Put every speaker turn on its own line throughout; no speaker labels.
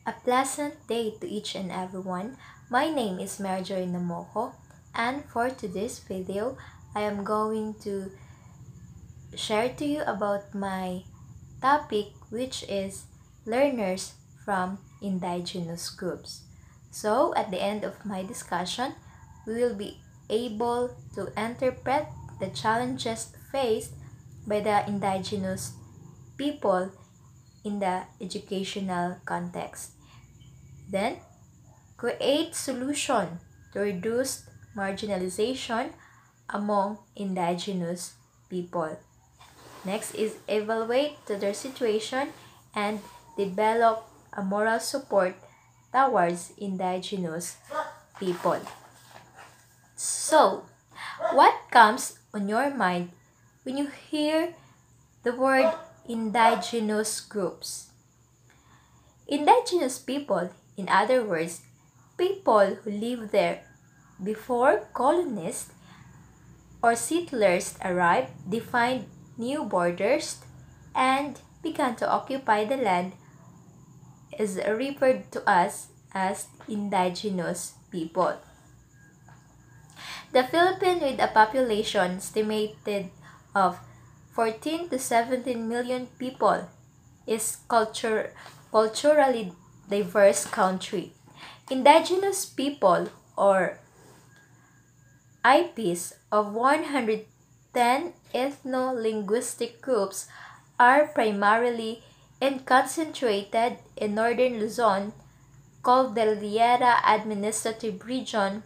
A pleasant day to each and everyone. My name is Marjorie Namoko, and for today's video, I am going to share to you about my topic, which is learners from indigenous groups. So at the end of my discussion, we will be able to interpret the challenges faced by the indigenous people in the educational context. Then, create solution to reduce marginalization among indigenous people. Next is evaluate to their situation and develop a moral support towards indigenous people. So, what comes on your mind when you hear the word indigenous groups? Indigenous people, in other words, people who lived there before colonists or settlers arrived, defined new borders, and began to occupy the land, is referred to us as indigenous people. The Philippines, with a population estimated of 14 to 17 million people, is culturally diverse country. Indigenous people, or IPs, of 110 ethno-linguistic groups are primarily and concentrated in northern Luzon, Cordillera Administrative Region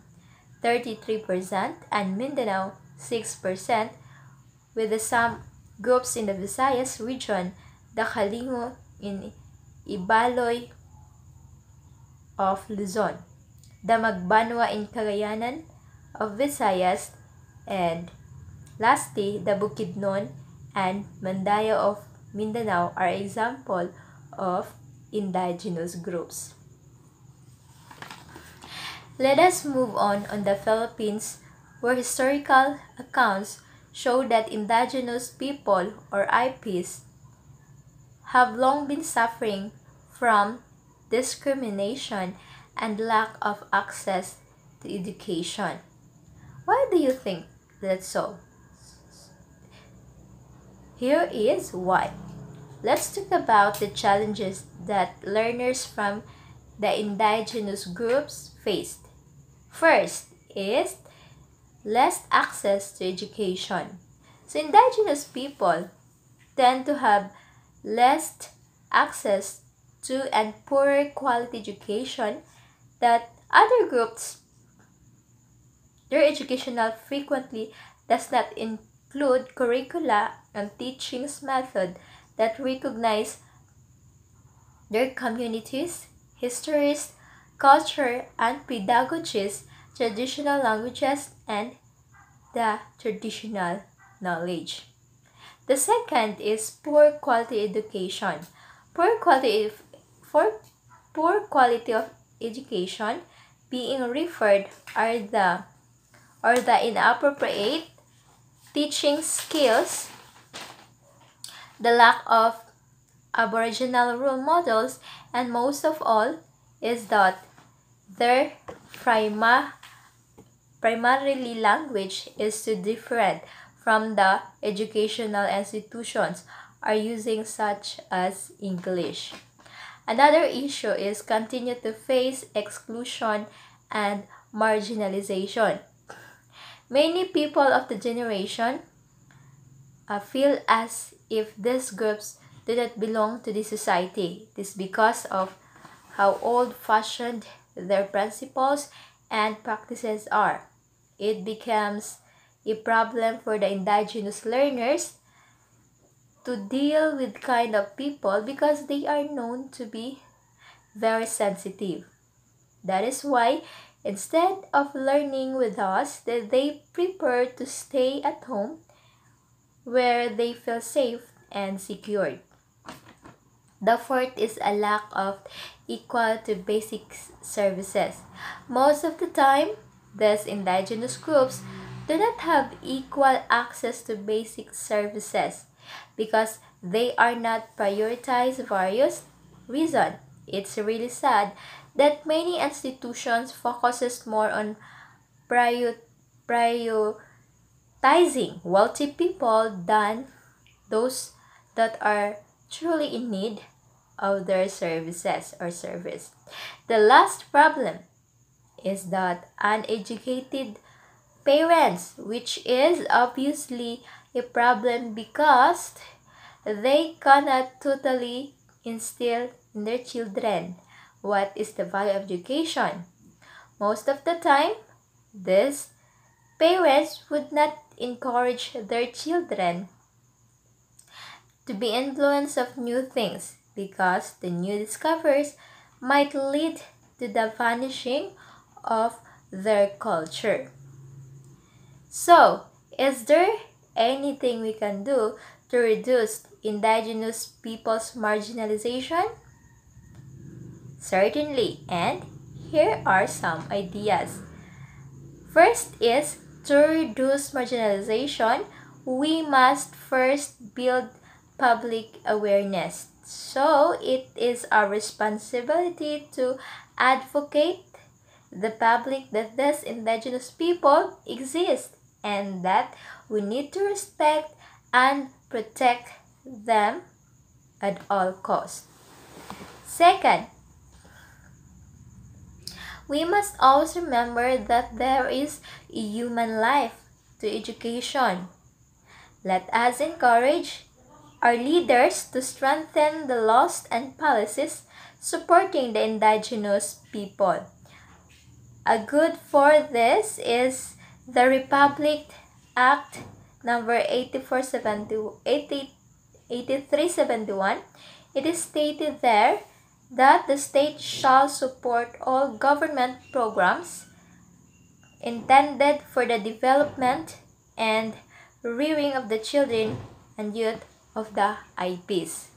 33% and Mindanao 6%, with some groups in the Visayas region, the Kalingo in Ibaloy of Luzon, the Magbanwa in Cagayanan of Visayas, and lastly, the Bukidnon and Mandaya of Mindanao are example of indigenous groups. Let us move on the Philippines, where historical accounts show that indigenous people, or IPs, have long been suffering from discrimination and lack of access to education. Why do you think that's so? Here is why. Let's talk about the challenges that learners from the indigenous groups faced. First is less access to education. So indigenous people tend to have less access to and poorer quality education that other groups. Their educational frequently does not include curricula and teachings method that recognize their communities, histories, culture, and pedagogies, traditional languages, and the traditional knowledge. The second is poor quality education. Poor quality, for poor quality of education being referred are the inappropriate teaching skills, the lack of Aboriginal role models, and most of all is that their primarily language is too different from the educational institutions are using, such as English. Another issue is continue to face exclusion and marginalization. Many people of the generation feel as if these groups do not belong to the society. This because of how old-fashioned their principles and practices are. It becomes a problem for the indigenous learners to deal with kind of people because they are known to be very sensitive. That is why instead of learning with us, they prefer to stay at home where they feel safe and secured. The fourth is a lack of equal to basic services. Most of the time, these indigenous groups do not have equal access to basic services because they are not prioritized various reasons. It's really sad that many institutions focuses more on prior- prioritizing wealthy people than those that are truly in need of their services or service. The last problem is that uneducated parents, which is obviously a problem because they cannot totally instill in their children what is the value of education. Most of the time, these parents would not encourage their children to be influenced of new things because the new discoveries might lead to the vanishing of their culture. So, is there anything we can do to reduce indigenous people's marginalization? Certainly, and here are some ideas. First is to reduce marginalization, we must first build public awareness. So, it is our responsibility to advocate the public that these indigenous people exist and that we need to respect and protect them at all costs. Second, we must always remember that there is a human life to education. Let us encourage our leaders to strengthen the laws and policies supporting the indigenous people. A good for this is the Republic Act number 8371. It is stated there that the state shall support all government programs intended for the development and rearing of the children and youth of the IPs.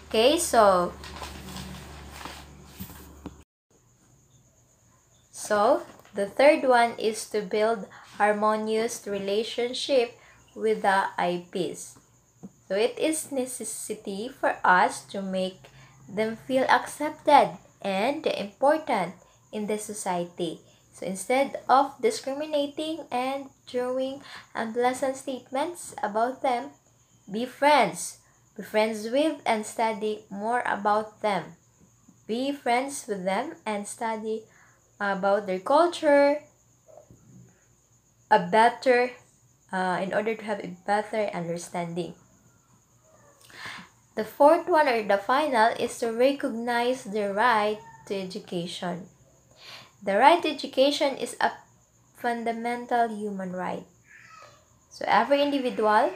Okay, so the third one is to build harmonious relationship with the IPs. So it is necessity for us to make them feel accepted and important in the society. So instead of discriminating and throwing unpleasant statements about them, be friends. Be friends with and study more about them. Be friends with them and study about their culture, in order to have a better understanding. The fourth one or the final is to recognize the right to education. The right to education is a fundamental human right. So every individual,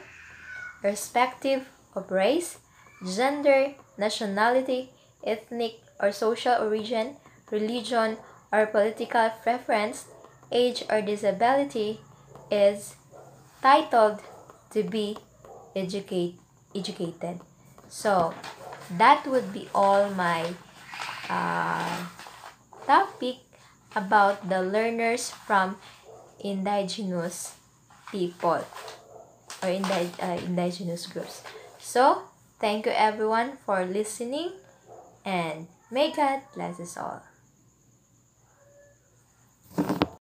irrespective of race, gender, nationality, ethnic or social origin, religion, or political preference, age or disability, is titled to be educated. So, that would be all my topic about the learners from indigenous people or indigenous groups. So, thank you everyone for listening and may God bless us all.